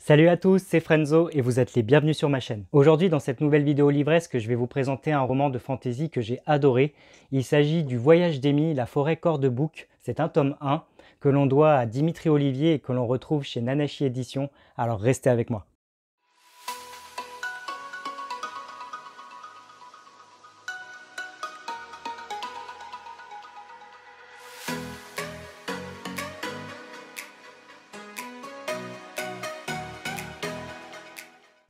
Salut à tous, c'est Frenzo et vous êtes les bienvenus sur ma chaîne. Aujourd'hui, dans cette nouvelle vidéo livresque, je vais vous présenter un roman de fantasy que j'ai adoré. Il s'agit du Voyage d'Amy, la forêt Corde-Bouc. C'est un tome 1 que l'on doit à Dimitri Olivier et que l'on retrouve chez Nanashi Éditions. Alors restez avec moi.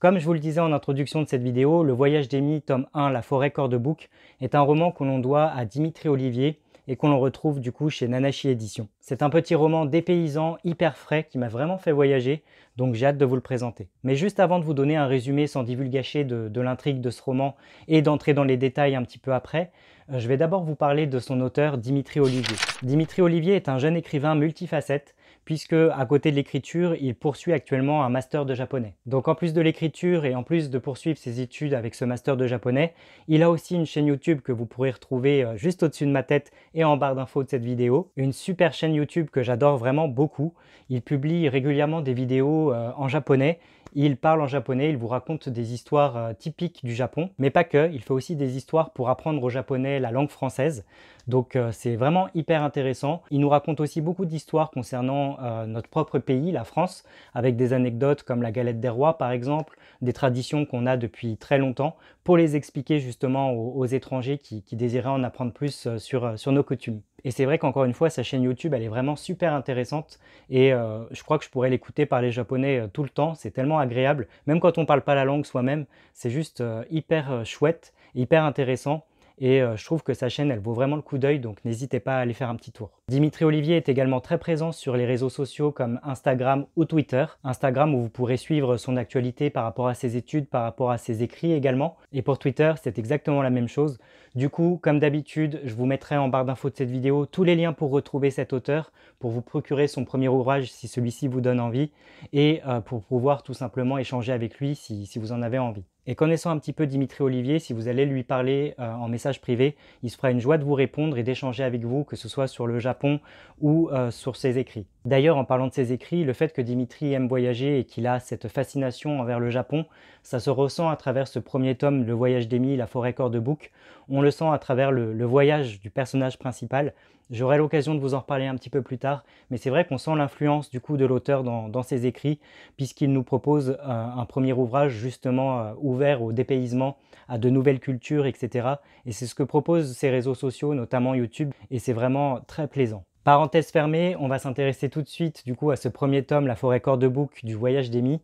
Comme je vous le disais en introduction de cette vidéo, Le Voyage d'Amy, tome 1, La forêt Corde-Bouc, est un roman que l'on doit à Dimitri Olivier et qu'on l'on retrouve du coup chez Nanashi Éditions. C'est un petit roman dépaysant, hyper frais, qui m'a vraiment fait voyager, donc j'ai hâte de vous le présenter. Mais juste avant de vous donner un résumé sans divulgacher de l'intrigue de ce roman et d'entrer dans les détails un petit peu après, je vais d'abord vous parler de son auteur Dimitri Olivier. Dimitri Olivier est un jeune écrivain multifacette, puisque à côté de l'écriture, il poursuit actuellement un master de japonais. Donc en plus de l'écriture et en plus de poursuivre ses études avec ce master de japonais, il a aussi une chaîne YouTube que vous pourrez retrouver juste au-dessus de ma tête et en barre d'infos de cette vidéo. Une super chaîne YouTube que j'adore vraiment beaucoup. Il publie régulièrement des vidéos en japonais. Il parle en japonais, il vous raconte des histoires typiques du Japon, mais pas que, il fait aussi des histoires pour apprendre au japonais la langue française. Donc c'est vraiment hyper intéressant. Il nous raconte aussi beaucoup d'histoires concernant notre propre pays, la France, avec des anecdotes comme la galette des rois par exemple, des traditions qu'on a depuis très longtemps, pour les expliquer justement aux étrangers qui désiraient en apprendre plus sur nos coutumes. Et c'est vrai qu'encore une fois, sa chaîne YouTube, elle est vraiment super intéressante et je crois que je pourrais l'écouter parler japonais tout le temps. C'est tellement agréable, même quand on ne parle pas la langue soi-même, c'est juste hyper chouette, hyper intéressant. Et je trouve que sa chaîne, elle vaut vraiment le coup d'œil, donc n'hésitez pas à aller faire un petit tour. Dimitri Olivier est également très présent sur les réseaux sociaux comme Instagram ou Twitter. Instagram où vous pourrez suivre son actualité par rapport à ses études, par rapport à ses écrits également. Et pour Twitter, c'est exactement la même chose. Du coup, comme d'habitude, je vous mettrai en barre d'infos de cette vidéo tous les liens pour retrouver cet auteur, pour vous procurer son premier ouvrage si celui-ci vous donne envie, et pour pouvoir tout simplement échanger avec lui si vous en avez envie. Et connaissant un petit peu Dimitri Olivier, si vous allez lui parler en message privé, il se fera une joie de vous répondre et d'échanger avec vous, que ce soit sur le Japon ou sur ses écrits. D'ailleurs, en parlant de ses écrits, le fait que Dimitri aime voyager et qu'il a cette fascination envers le Japon, ça se ressent à travers ce premier tome, Le Voyage d'Amy, la forêt Corde-Bouc. On le sent à travers le voyage du personnage principal. J'aurai l'occasion de vous en reparler un petit peu plus tard, mais c'est vrai qu'on sent l'influence du coup de l'auteur dans ses écrits, puisqu'il nous propose un premier ouvrage justement ouvert au dépaysement, à de nouvelles cultures, etc. Et c'est ce que proposent ces réseaux sociaux, notamment YouTube, et c'est vraiment très plaisant. Parenthèse fermée, on va s'intéresser tout de suite du coup à ce premier tome, La forêt Corde-Bouc du Voyage d'Amy,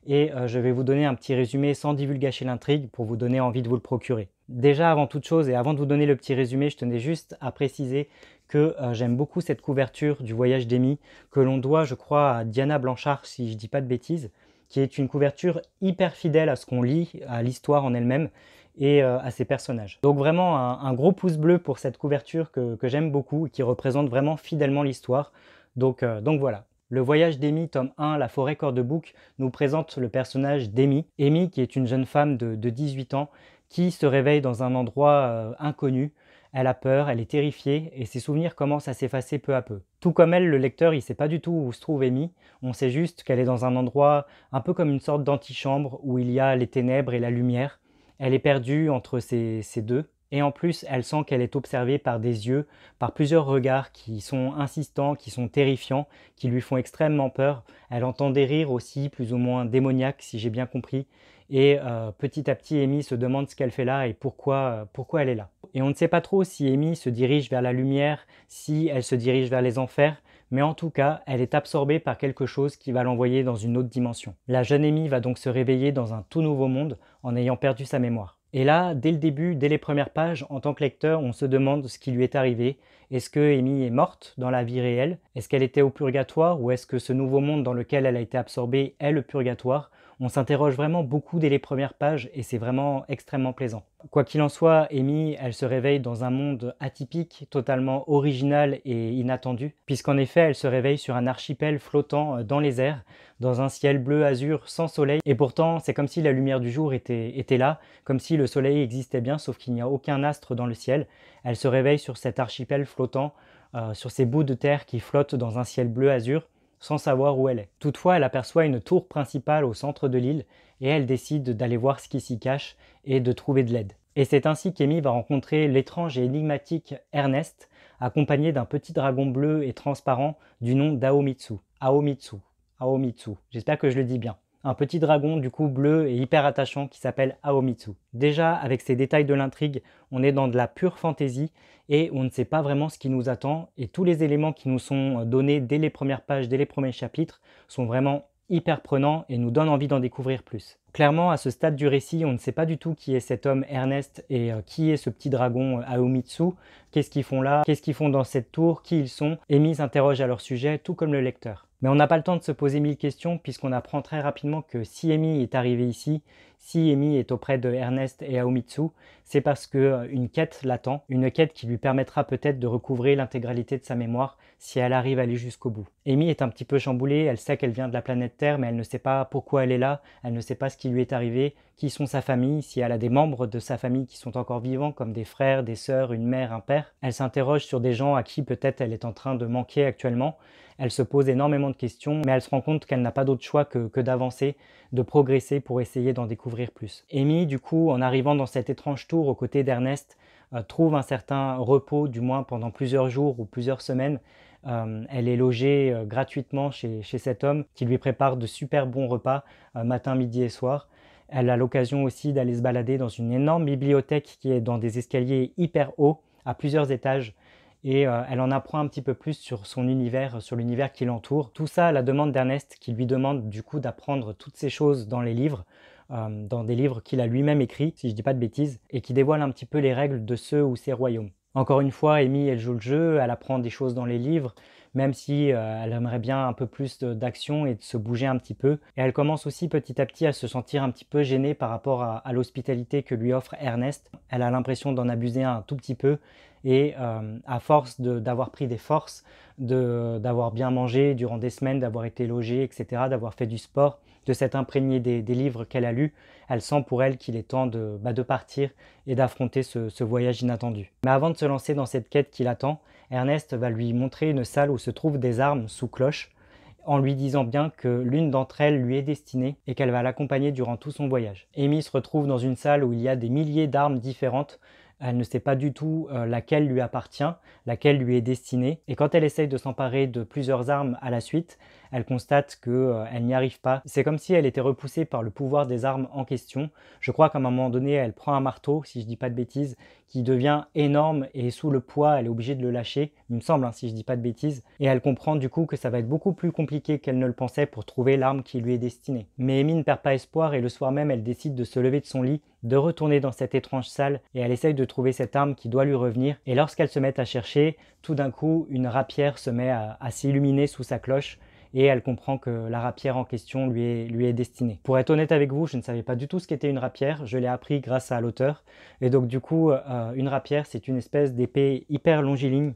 et je vais vous donner un petit résumé sans divulgacher l'intrigue pour vous donner envie de vous le procurer. Déjà, avant toute chose et avant de vous donner le petit résumé, je tenais juste à préciser que j'aime beaucoup cette couverture du Voyage d'Amy que l'on doit, je crois, à Diana Blanchard, si je ne dis pas de bêtises, qui est une couverture hyper fidèle à ce qu'on lit, à l'histoire en elle-même et à ses personnages. Donc vraiment un gros pouce bleu pour cette couverture que j'aime beaucoup et qui représente vraiment fidèlement l'histoire. Donc voilà. Le Voyage d'Amy, tome 1, La forêt Corde-Bouc, nous présente le personnage d'Amy. Amy, qui est une jeune femme de 18 ans, qui se réveille dans un endroit inconnu. Elle a peur, elle est terrifiée, et ses souvenirs commencent à s'effacer peu à peu. Tout comme elle, le lecteur, il ne sait pas du tout où se trouve Amy. On sait juste qu'elle est dans un endroit un peu comme une sorte d'antichambre, où il y a les ténèbres et la lumière. Elle est perdue entre ces deux. Et en plus, elle sent qu'elle est observée par des yeux, par plusieurs regards qui sont insistants, qui sont terrifiants, qui lui font extrêmement peur. Elle entend des rires aussi, plus ou moins démoniaques, si j'ai bien compris. Et petit à petit, Amy se demande ce qu'elle fait là et pourquoi elle est là. Et on ne sait pas trop si Amy se dirige vers la lumière, si elle se dirige vers les enfers, mais en tout cas, elle est absorbée par quelque chose qui va l'envoyer dans une autre dimension. La jeune Amy va donc se réveiller dans un tout nouveau monde en ayant perdu sa mémoire. Et là, dès le début, dès les premières pages, en tant que lecteur, on se demande ce qui lui est arrivé. Est-ce que Amy est morte dans la vie réelle? Est-ce qu'elle était au purgatoire? Ou est-ce que ce nouveau monde dans lequel elle a été absorbée est le purgatoire? On s'interroge vraiment beaucoup dès les premières pages et c'est vraiment extrêmement plaisant. Quoi qu'il en soit, Amy, elle se réveille dans un monde atypique, totalement original et inattendu, puisqu'en effet, elle se réveille sur un archipel flottant dans les airs, dans un ciel bleu azur sans soleil, et pourtant c'est comme si la lumière du jour était là, comme si le soleil existait bien, sauf qu'il n'y a aucun astre dans le ciel. Elle se réveille sur cet archipel flottant, sur ces bouts de terre qui flottent dans un ciel bleu azur, sans savoir où elle est. Toutefois, elle aperçoit une tour principale au centre de l'île et elle décide d'aller voir ce qui s'y cache et de trouver de l'aide. Et c'est ainsi qu'Amy va rencontrer l'étrange et énigmatique Ernest, accompagné d'un petit dragon bleu et transparent du nom d'Aomitsu. Aomitsu. Aomitsu. J'espère que je le dis bien. Un petit dragon du coup bleu et hyper attachant qui s'appelle Aomitsu. Déjà, avec ces détails de l'intrigue, on est dans de la pure fantaisie et on ne sait pas vraiment ce qui nous attend et tous les éléments qui nous sont donnés dès les premières pages, dès les premiers chapitres sont vraiment hyper prenants et nous donnent envie d'en découvrir plus. Clairement, à ce stade du récit, on ne sait pas du tout qui est cet homme Ernest et qui est ce petit dragon Aomitsu, qu'est-ce qu'ils font là, qu'est-ce qu'ils font dans cette tour, qui ils sont. Amy s'interroge à leur sujet, tout comme le lecteur. Mais on n'a pas le temps de se poser 1000 questions puisqu'on apprend très rapidement que si Amy est arrivée ici, si Amy est auprès de Ernest et Aomitsu, c'est parce qu'une quête l'attend, une quête qui lui permettra peut-être de recouvrer l'intégralité de sa mémoire si elle arrive à aller jusqu'au bout. Amy est un petit peu chamboulée, elle sait qu'elle vient de la planète Terre, mais elle ne sait pas pourquoi elle est là, elle ne sait pas ce qui lui est arrivé, qui sont sa famille, si elle a des membres de sa famille qui sont encore vivants, comme des frères, des sœurs, une mère, un père. Elle s'interroge sur des gens à qui peut-être elle est en train de manquer actuellement. Elle se pose énormément de questions, mais elle se rend compte qu'elle n'a pas d'autre choix que d'avancer, de progresser pour essayer d'en découvrir plus. Amy, du coup, en arrivant dans cette étrange tour aux côtés d'Ernest, trouve un certain repos, du moins pendant plusieurs jours ou plusieurs semaines. Elle est logée gratuitement chez cet homme qui lui prépare de super bons repas matin, midi et soir. Elle a l'occasion aussi d'aller se balader dans une énorme bibliothèque qui est dans des escaliers hyper hauts, à plusieurs étages. Et elle en apprend un petit peu plus sur son univers, sur l'univers qui l'entoure. Tout ça à la demande d'Ernest qui lui demande du coup d'apprendre toutes ces choses dans les livres, dans des livres qu'il a lui-même écrits, si je ne dis pas de bêtises, et qui dévoilent un petit peu les règles de ceux ou ces royaumes. Encore une fois, Amy, elle joue le jeu, elle apprend des choses dans les livres, même si elle aimerait bien un peu plus d'action et de se bouger un petit peu. Et elle commence aussi petit à petit à se sentir un petit peu gênée par rapport à l'hospitalité que lui offre Ernest. Elle a l'impression d'en abuser un tout petit peu et à force d'avoir pris des forces, d'avoir bien mangé durant des semaines, d'avoir été logée, etc., d'avoir fait du sport, de s'être imprégnée des livres qu'elle a lus, elle sent pour elle qu'il est temps de partir et d'affronter ce voyage inattendu. Mais avant de se lancer dans cette quête qui l'attend, Ernest va lui montrer une salle où se trouvent des armes sous cloche, en lui disant bien que l'une d'entre elles lui est destinée et qu'elle va l'accompagner durant tout son voyage. Amy se retrouve dans une salle où il y a des milliers d'armes différentes. Elle ne sait pas du tout laquelle lui appartient, laquelle lui est destinée. Et quand elle essaye de s'emparer de plusieurs armes à la suite, elle constate qu'elle n'y arrive pas. C'est comme si elle était repoussée par le pouvoir des armes en question. Je crois qu'à un moment donné, elle prend un marteau, si je ne dis pas de bêtises, qui devient énorme et sous le poids, elle est obligée de le lâcher, il me semble, si je ne dis pas de bêtises. Et elle comprend du coup que ça va être beaucoup plus compliqué qu'elle ne le pensait pour trouver l'arme qui lui est destinée. Mais Amy ne perd pas espoir et le soir même, elle décide de se lever de son lit, de retourner dans cette étrange salle et elle essaye de trouver cette arme qui doit lui revenir. Et lorsqu'elle se met à chercher, tout d'un coup, une rapière se met à s'illuminer sous sa cloche et elle comprend que la rapière en question lui est destinée. Pour être honnête avec vous, je ne savais pas du tout ce qu'était une rapière, je l'ai appris grâce à l'auteur. Et donc du coup, une rapière, c'est une espèce d'épée hyper longiligne,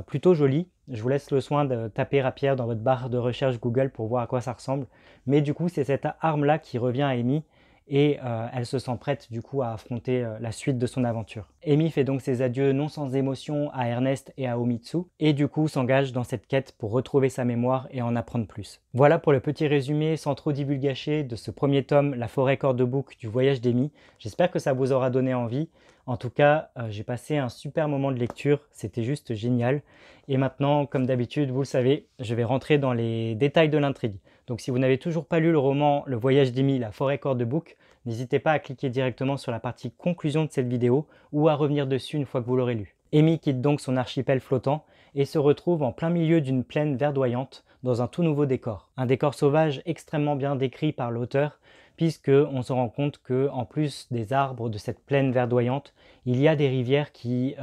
plutôt jolie. Je vous laisse le soin de taper rapière dans votre barre de recherche Google pour voir à quoi ça ressemble. Mais du coup, c'est cette arme-là qui revient à Amy et elle se sent prête du coup à affronter la suite de son aventure. Amy fait donc ses adieux non sans émotion à Ernest et à Aomitsu et du coup s'engage dans cette quête pour retrouver sa mémoire et en apprendre plus. Voilà pour le petit résumé sans trop divulgacher de ce premier tome La Forêt Cordebook du voyage d'Amy. J'espère que ça vous aura donné envie. En tout cas, j'ai passé un super moment de lecture, c'était juste génial. Et maintenant, comme d'habitude, vous le savez, je vais rentrer dans les détails de l'intrigue. Donc si vous n'avez toujours pas lu le roman Le Voyage d'Amy, La Forêt Cordebook, n'hésitez pas à cliquer directement sur la partie conclusion de cette vidéo ou à revenir dessus une fois que vous l'aurez lu. Amy quitte donc son archipel flottant et se retrouve en plein milieu d'une plaine verdoyante dans un tout nouveau décor. Un décor sauvage extrêmement bien décrit par l'auteur puisqu'on se rend compte qu'en plus des arbres de cette plaine verdoyante, il y a des rivières qui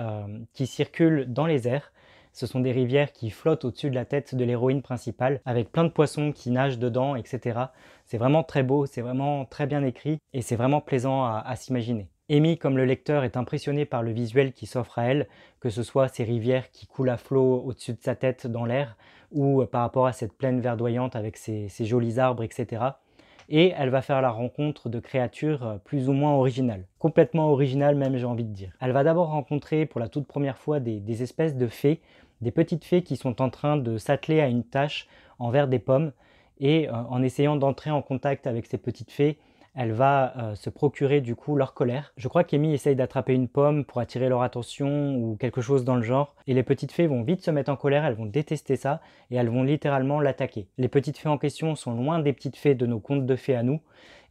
circulent dans les airs. Ce sont des rivières qui flottent au-dessus de la tête de l'héroïne principale, avec plein de poissons qui nagent dedans, etc. C'est vraiment très beau, c'est vraiment très bien écrit, et c'est vraiment plaisant à s'imaginer. Amy, comme le lecteur, est impressionnée par le visuel qui s'offre à elle, que ce soit ces rivières qui coulent à flot au-dessus de sa tête dans l'air, ou par rapport à cette plaine verdoyante avec ces jolis arbres, etc. Et elle va faire la rencontre de créatures plus ou moins originales. Complètement originales même, j'ai envie de dire. Elle va d'abord rencontrer pour la toute première fois des espèces de fées, des petites fées qui sont en train de s'atteler à une tâche envers des pommes et en essayant d'entrer en contact avec ces petites fées, elle va se procurer du coup leur colère. Je crois qu'Amy essaye d'attraper une pomme pour attirer leur attention ou quelque chose dans le genre. Et les petites fées vont vite se mettre en colère, elles vont détester ça et elles vont littéralement l'attaquer. Les petites fées en question sont loin des petites fées de nos contes de fées à nous.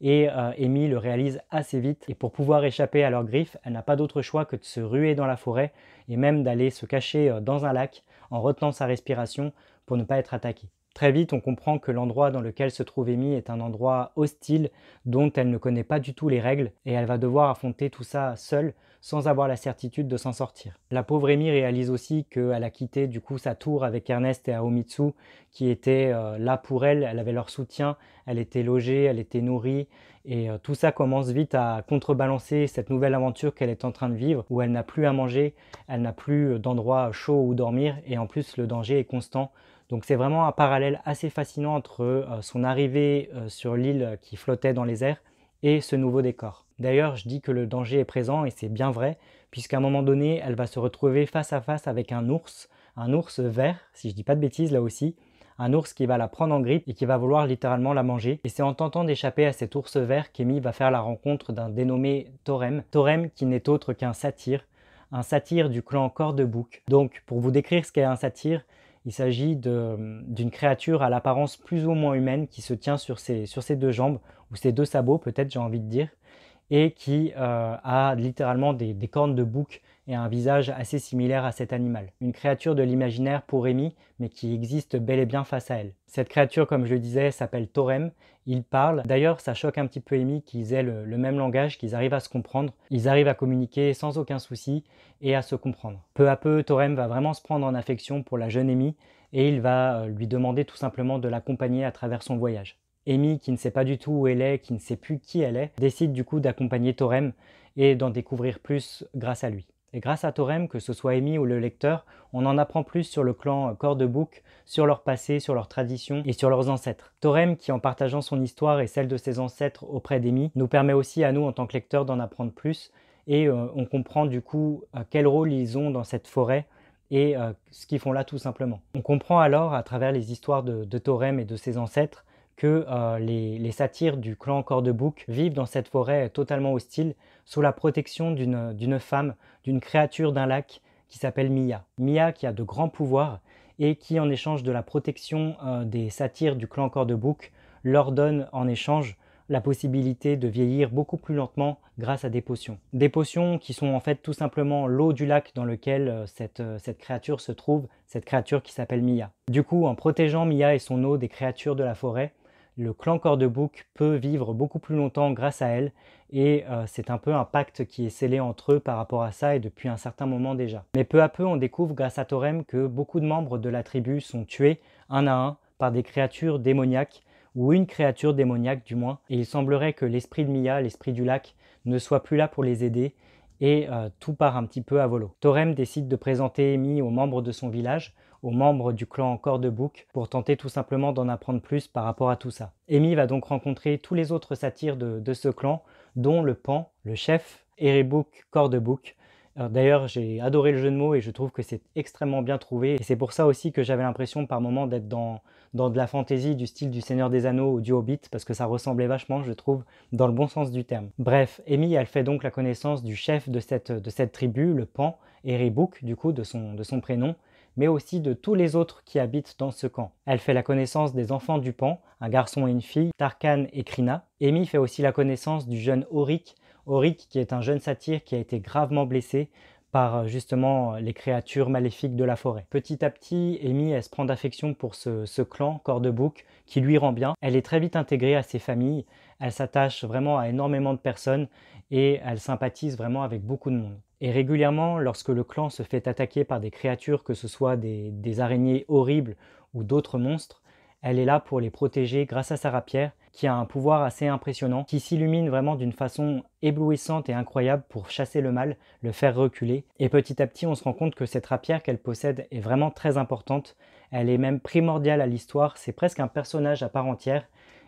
Et Amy le réalise assez vite. Et pour pouvoir échapper à leurs griffes, elle n'a pas d'autre choix que de se ruer dans la forêt et même d'aller se cacher dans un lac en retenant sa respiration pour ne pas être attaquée. Très vite, on comprend que l'endroit dans lequel se trouve Amy est un endroit hostile dont elle ne connaît pas du tout les règles et elle va devoir affronter tout ça seule sans avoir la certitude de s'en sortir. La pauvre Amy réalise aussi qu'elle a quitté du coup sa tour avec Ernest et Aomitsu qui étaient là pour elle, elle avait leur soutien, elle était logée, elle était nourrie et tout ça commence vite à contrebalancer cette nouvelle aventure qu'elle est en train de vivre où elle n'a plus à manger, elle n'a plus d'endroit chaud où dormir et en plus le danger est constant. Donc c'est vraiment un parallèle assez fascinant entre son arrivée sur l'île qui flottait dans les airs et ce nouveau décor. D'ailleurs, je dis que le danger est présent et c'est bien vrai, puisqu'à un moment donné, elle va se retrouver face à face avec un ours vert, si je dis pas de bêtises là aussi, un ours qui va la prendre en grippe et qui va vouloir littéralement la manger. Et c'est en tentant d'échapper à cet ours vert qu'Amy va faire la rencontre d'un dénommé Thorem. Thorem qui n'est autre qu'un satyre du clan Corde-Bouc. Donc pour vous décrire ce qu'est un satyre, il s'agit d'une créature à l'apparence plus ou moins humaine qui se tient sur ses deux jambes, ou ses deux sabots peut-être j'ai envie de dire, et qui a littéralement des cornes de bouc et un visage assez similaire à cet animal. Une créature de l'imaginaire pour Amy, mais qui existe bel et bien face à elle. Cette créature, comme je le disais, s'appelle Thorem, il parle. D'ailleurs, ça choque un petit peu Amy qu'ils aient le même langage, qu'ils arrivent à se comprendre. Ils arrivent à communiquer sans aucun souci et à se comprendre. Peu à peu, Thorem va vraiment se prendre en affection pour la jeune Amy et il va lui demander tout simplement de l'accompagner à travers son voyage. Amy, qui ne sait pas du tout où elle est, qui ne sait plus qui elle est, décide du coup d'accompagner Thorem et d'en découvrir plus grâce à lui. Et grâce à Thorem, que ce soit Amy ou le lecteur, on en apprend plus sur le clan Corde-Bouc, sur leur passé, sur leurs traditions et sur leurs ancêtres. Thorem, qui en partageant son histoire et celle de ses ancêtres auprès d'Amy, nous permet aussi à nous en tant que lecteurs d'en apprendre plus et on comprend du coup quel rôle ils ont dans cette forêt et ce qu'ils font là tout simplement. On comprend alors à travers les histoires de Thorem et de ses ancêtres que les satyres du clan Corde-Bouc vivent dans cette forêt totalement hostile sous la protection d'une femme, d'une créature d'un lac qui s'appelle Mia. Mia qui a de grands pouvoirs et qui en échange de la protection des satyres du clan Corde-Bouc leur donne en échange la possibilité de vieillir beaucoup plus lentement grâce à des potions. Des potions qui sont en fait tout simplement l'eau du lac dans lequel cette créature se trouve, cette créature qui s'appelle Mia. Du coup, en protégeant Mia et son eau des créatures de la forêt, le clan Corde-Bouc peut vivre beaucoup plus longtemps grâce à elle et c'est un peu un pacte qui est scellé entre eux par rapport à ça et depuis un certain moment déjà. Mais peu à peu on découvre grâce à Thorem que beaucoup de membres de la tribu sont tués un à un par des créatures démoniaques ou une créature démoniaque du moins et il semblerait que l'esprit de Mia, l'esprit du lac, ne soit plus là pour les aider et tout part un petit peu à volo. Thorem décide de présenter Amy aux membres de son village, aux membres du clan Corde-Bouc, pour tenter tout simplement d'en apprendre plus par rapport à tout ça. Amy va donc rencontrer tous les autres satyres de ce clan, dont le Pan, le chef, Erebouc Corde-Bouc. D'ailleurs, j'ai adoré le jeu de mots et je trouve que c'est extrêmement bien trouvé. Et c'est pour ça aussi que j'avais l'impression par moments d'être dans de la fantaisie du style du Seigneur des Anneaux ou du Hobbit, parce que ça ressemblait vachement, je trouve, dans le bon sens du terme. Bref, Amy, elle fait donc la connaissance du chef de cette tribu, le Pan, Erebouc, du coup, de son prénom, mais aussi de tous les autres qui habitent dans ce camp. Elle fait la connaissance des enfants du Pan, un garçon et une fille, Tarkan et Krina. Amy fait aussi la connaissance du jeune Auric, qui est un jeune satyre qui a été gravement blessé par justement les créatures maléfiques de la forêt. Petit à petit, Amy elle se prend d'affection pour ce clan Corde-Bouc qui lui rend bien. Elle est très vite intégrée à ses familles, elle s'attache vraiment à énormément de personnes et elle sympathise vraiment avec beaucoup de monde. Et régulièrement, lorsque le clan se fait attaquer par des créatures, que ce soit des araignées horribles ou d'autres monstres, elle est là pour les protéger grâce à sa rapière, qui a un pouvoir assez impressionnant, qui s'illumine vraiment d'une façon éblouissante et incroyable pour chasser le mal, le faire reculer. Et petit à petit, on se rend compte que cette rapière qu'elle possède est vraiment très importante. Elle est même primordiale à l'histoire, c'est presque un personnage à part entière,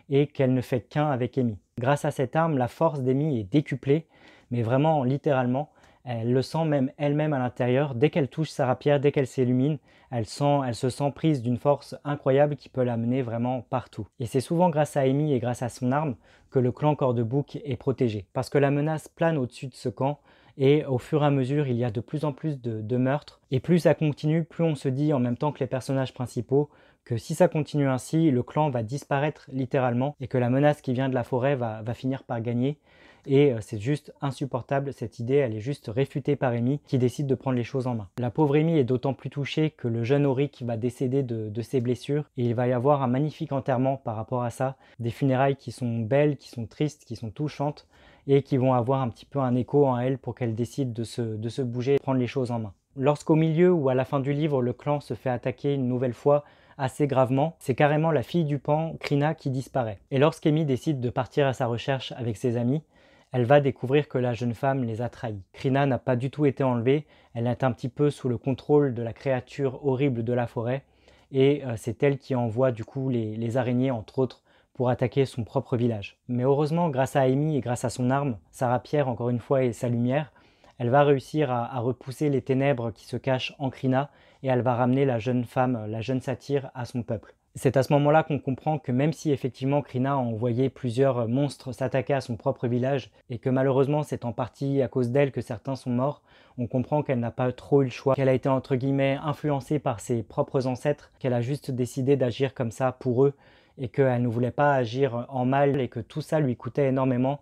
et qu'elle ne fait qu'un avec Amy. Grâce à cette arme, la force d'Amy est décuplée, mais vraiment littéralement. Elle le sent même elle-même à l'intérieur. Dès qu'elle touche sa rapière, dès qu'elle s'illumine, elle se sent prise d'une force incroyable qui peut l'amener vraiment partout. Et c'est souvent grâce à Amy et grâce à son arme que le clan Corde-Bouc est protégé. Parce que la menace plane au-dessus de ce camp et au fur et à mesure, il y a de plus en plus de meurtres. Et plus ça continue, plus on se dit en même temps que les personnages principaux que si ça continue ainsi, le clan va disparaître littéralement et que la menace qui vient de la forêt va finir par gagner. Et c'est juste insupportable, cette idée, elle est juste réfutée par Amy qui décide de prendre les choses en main. La pauvre Amy est d'autant plus touchée que le jeune Auric va décéder de ses blessures et il va y avoir un magnifique enterrement par rapport à ça, des funérailles qui sont belles, qui sont tristes, qui sont touchantes et qui vont avoir un petit peu un écho en elle pour qu'elle décide de se bouger et de prendre les choses en main. Lorsqu'au milieu ou à la fin du livre, le clan se fait attaquer une nouvelle fois assez gravement, c'est carrément la fille du pan, Krina, qui disparaît. Et lorsqu'Amy décide de partir à sa recherche avec ses amis, elle va découvrir que la jeune femme les a trahis. Krina n'a pas du tout été enlevée, elle est un petit peu sous le contrôle de la créature horrible de la forêt, et c'est elle qui envoie du coup les araignées, entre autres, pour attaquer son propre village. Mais heureusement, grâce à Amy et grâce à son arme, sa rapière encore une fois et sa lumière, elle va réussir à repousser les ténèbres qui se cachent en Krina et elle va ramener la jeune femme, la jeune satyre, à son peuple. C'est à ce moment-là qu'on comprend que même si effectivement Krina a envoyé plusieurs monstres s'attaquer à son propre village et que malheureusement c'est en partie à cause d'elle que certains sont morts, on comprend qu'elle n'a pas trop eu le choix, qu'elle a été entre guillemets influencée par ses propres ancêtres, qu'elle a juste décidé d'agir comme ça pour eux et qu'elle ne voulait pas agir en mal et que tout ça lui coûtait énormément.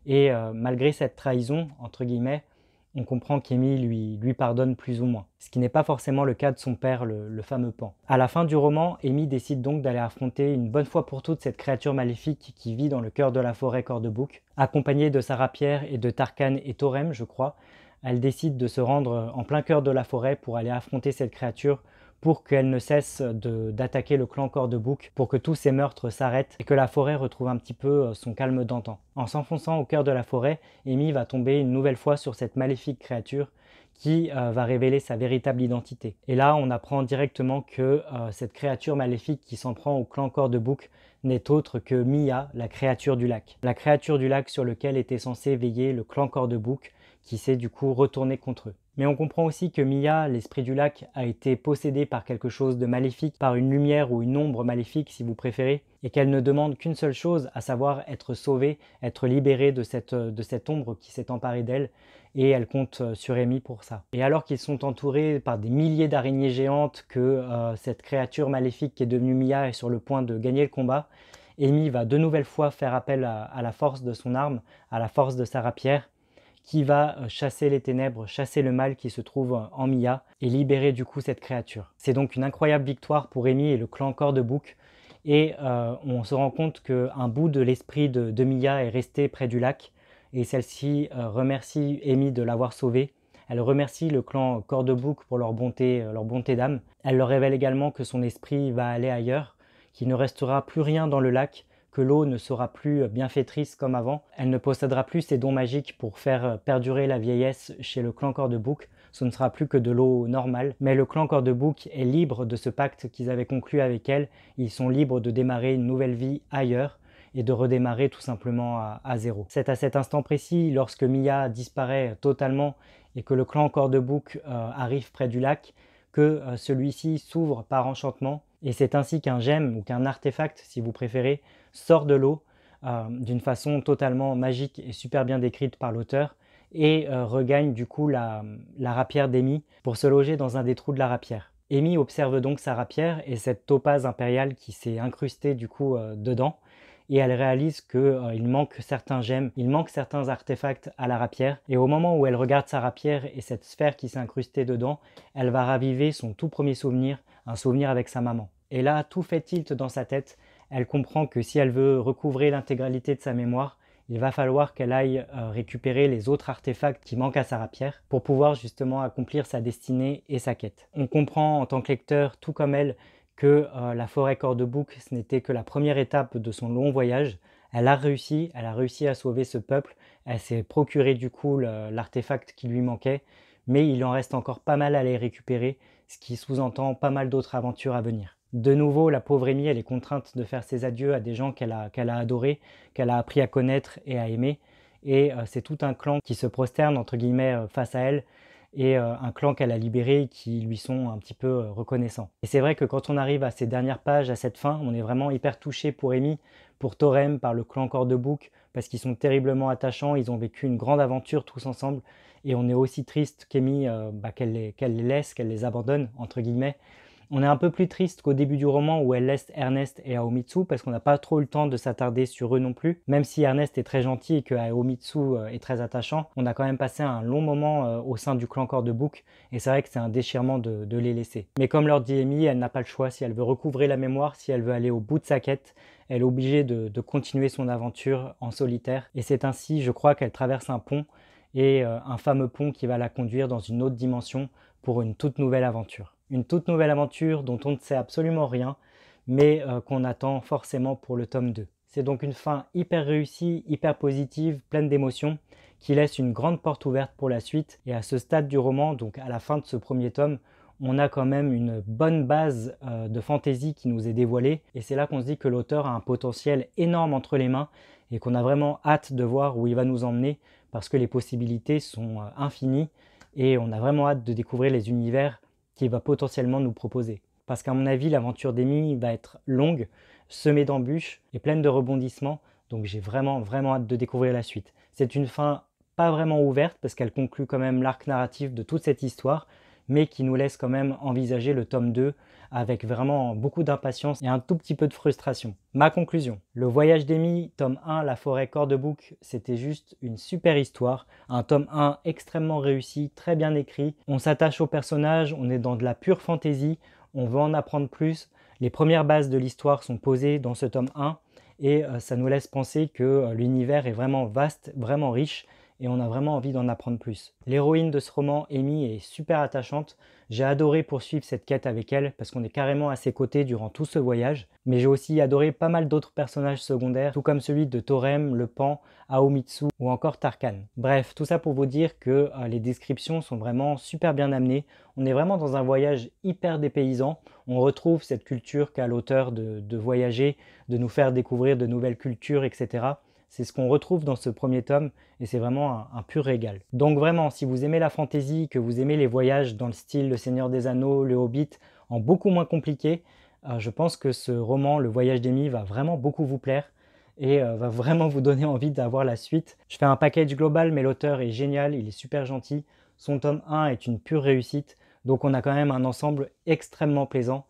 Et malgré cette trahison, entre guillemets, on comprend qu'Amy lui pardonne plus ou moins. Ce qui n'est pas forcément le cas de son père, le fameux Pan. À la fin du roman, Amy décide donc d'aller affronter une bonne fois pour toutes cette créature maléfique qui vit dans le cœur de la forêt Corde-Bouc. Accompagnée de sa rapière et de Tarkan et Thorem, je crois, elle décide de se rendre en plein cœur de la forêt pour aller affronter cette créature pour qu'elle ne cesse d'attaquer le clan Corde-Bouc, pour que tous ces meurtres s'arrêtent et que la forêt retrouve un petit peu son calme d'antan. En s'enfonçant au cœur de la forêt, Amy va tomber une nouvelle fois sur cette maléfique créature qui va révéler sa véritable identité. Et là, on apprend directement que cette créature maléfique qui s'en prend au clan Corde-Bouc n'est autre que Mia, la créature du lac. La créature du lac sur lequel était censé veiller le clan Corde-Bouc, qui s'est du coup retourné contre eux. Mais on comprend aussi que Mia, l'esprit du lac, a été possédée par quelque chose de maléfique, par une lumière ou une ombre maléfique si vous préférez, et qu'elle ne demande qu'une seule chose, à savoir être sauvée, être libérée de cette ombre qui s'est emparée d'elle, et elle compte sur Amy pour ça. Et alors qu'ils sont entourés par des milliers d'araignées géantes, que cette créature maléfique qui est devenue Mia est sur le point de gagner le combat, Amy va de nouvelles fois faire appel à la force de son arme, à la force de sa rapière, qui va chasser les ténèbres, chasser le mal qui se trouve en Mia et libérer du coup cette créature. C'est donc une incroyable victoire pour Amy et le clan Corde-Bouc et on se rend compte qu'un bout de l'esprit de Mia est resté près du lac et celle-ci remercie Amy de l'avoir sauvée. Elle remercie le clan Corde-Bouc pour leur bonté d'âme. Elle leur révèle également que son esprit va aller ailleurs, qu'il ne restera plus rien dans le lac, que l'eau ne sera plus bienfaitrice comme avant. Elle ne possédera plus ses dons magiques pour faire perdurer la vieillesse chez le clan Corde-Bouc. Ce ne sera plus que de l'eau normale. Mais le clan Corde-Bouc est libre de ce pacte qu'ils avaient conclu avec elle. Ils sont libres de démarrer une nouvelle vie ailleurs et de redémarrer tout simplement à zéro. C'est à cet instant précis, lorsque Mia disparaît totalement et que le clan Corde-Bouc arrive près du lac, que celui-ci s'ouvre par enchantement. Et c'est ainsi qu'un gemme ou qu'un artefact, si vous préférez, sort de l'eau d'une façon totalement magique et super bien décrite par l'auteur et regagne du coup la rapière d'Amy pour se loger dans un des trous de la rapière. Amy observe donc sa rapière et cette topaze impériale qui s'est incrustée du coup dedans et elle réalise qu'il manque certains gemmes, il manque certains artefacts à la rapière et au moment où elle regarde sa rapière et cette sphère qui s'est incrustée dedans, elle va raviver son tout premier souvenir, un souvenir avec sa maman. Et là, tout fait tilt dans sa tête. Elle comprend que si elle veut recouvrer l'intégralité de sa mémoire, il va falloir qu'elle aille récupérer les autres artefacts qui manquent à sa rapière pour pouvoir justement accomplir sa destinée et sa quête. On comprend en tant que lecteur, tout comme elle, que la forêt Corde-Bouc, ce n'était que la première étape de son long voyage. Elle a réussi à sauver ce peuple, elle s'est procuré du coup l'artefact qui lui manquait, mais il en reste encore pas mal à les récupérer, ce qui sous-entend pas mal d'autres aventures à venir. De nouveau, la pauvre Amy, elle est contrainte de faire ses adieux à des gens qu'elle a adorés, qu'elle a appris à connaître et à aimer. et c'est tout un clan qui se prosterne entre guillemets face à elle et un clan qu'elle a libéré qui lui sont un petit peu reconnaissants. Et c'est vrai que quand on arrive à ces dernières pages, à cette fin, on est vraiment hyper touché pour Amy, pour Thorem, par le clan Cordebook, parce qu'ils sont terriblement attachants, ils ont vécu une grande aventure tous ensemble, et on est aussi triste qu'Amy, qu'elle les laisse, qu'elle les abandonne, entre guillemets. On est un peu plus triste qu'au début du roman où elle laisse Ernest et Aomitsu parce qu'on n'a pas trop eu le temps de s'attarder sur eux non plus. Même si Ernest est très gentil et que Aomitsu est très attachant, on a quand même passé un long moment au sein du clan Cordebook et c'est vrai que c'est un déchirement de les laisser. Mais comme leur dit Amy, elle n'a pas le choix. Si elle veut recouvrer la mémoire, si elle veut aller au bout de sa quête, elle est obligée de continuer son aventure en solitaire. Et c'est ainsi, je crois, qu'elle traverse un pont et un fameux pont qui va la conduire dans une autre dimension pour une toute nouvelle aventure. Une toute nouvelle aventure dont on ne sait absolument rien, mais qu'on attend forcément pour le tome 2. C'est donc une fin hyper réussie, hyper positive, pleine d'émotions, qui laisse une grande porte ouverte pour la suite. Et à ce stade du roman, donc à la fin de ce premier tome, on a quand même une bonne base de fantaisie qui nous est dévoilée. Et c'est là qu'on se dit que l'auteur a un potentiel énorme entre les mains et qu'on a vraiment hâte de voir où il va nous emmener parce que les possibilités sont infinies et on a vraiment hâte de découvrir les univers qu'il va potentiellement nous proposer. Parce qu'à mon avis, l'aventure d'Amy va être longue, semée d'embûches et pleine de rebondissements, donc j'ai vraiment hâte de découvrir la suite. C'est une fin pas vraiment ouverte parce qu'elle conclut quand même l'arc narratif de toute cette histoire, mais qui nous laisse quand même envisager le tome 2 avec vraiment beaucoup d'impatience et un tout petit peu de frustration. Ma conclusion, Le Voyage d'Amy, tome 1, La Forêt Cordebook, c'était juste une super histoire, un tome 1 extrêmement réussi, très bien écrit, on s'attache aux personnages, on est dans de la pure fantaisie, on veut en apprendre plus, les premières bases de l'histoire sont posées dans ce tome 1 et ça nous laisse penser que l'univers est vraiment vaste, vraiment riche et on a vraiment envie d'en apprendre plus. L'héroïne de ce roman, Amy, est super attachante. J'ai adoré poursuivre cette quête avec elle parce qu'on est carrément à ses côtés durant tout ce voyage. Mais j'ai aussi adoré pas mal d'autres personnages secondaires, tout comme celui de Thorem, le Pan, Aomitsu ou encore Tarkan. Bref, tout ça pour vous dire que les descriptions sont vraiment super bien amenées. On est vraiment dans un voyage hyper dépaysant. On retrouve cette culture qu'a l'auteur de voyager, de nous faire découvrir de nouvelles cultures, etc. C'est ce qu'on retrouve dans ce premier tome et c'est vraiment un pur régal. Donc vraiment, si vous aimez la fantasy, que vous aimez les voyages dans le style Le Seigneur des Anneaux, Le Hobbit, en beaucoup moins compliqué, je pense que ce roman, Le Voyage d'Amy, va vraiment beaucoup vous plaire et va vraiment vous donner envie d'avoir la suite. Je fais un package global, mais l'auteur est génial, il est super gentil. Son tome 1 est une pure réussite, donc on a quand même un ensemble extrêmement plaisant.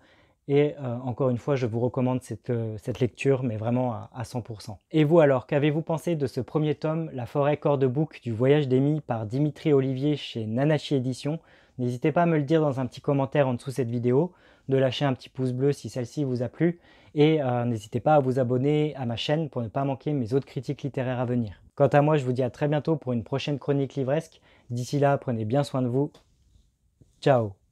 Et encore une fois, je vous recommande cette lecture, mais vraiment à 100%. Et vous alors, qu'avez-vous pensé de ce premier tome, La Forêt Cordebook du Voyage d'Amy par Dimitri Olivier chez Nanachi Éditions? N'hésitez pas à me le dire dans un petit commentaire en dessous de cette vidéo, de lâcher un petit pouce bleu si celle-ci vous a plu, et n'hésitez pas à vous abonner à ma chaîne pour ne pas manquer mes autres critiques littéraires à venir. Quant à moi, je vous dis à très bientôt pour une prochaine chronique livresque. D'ici là, prenez bien soin de vous. Ciao!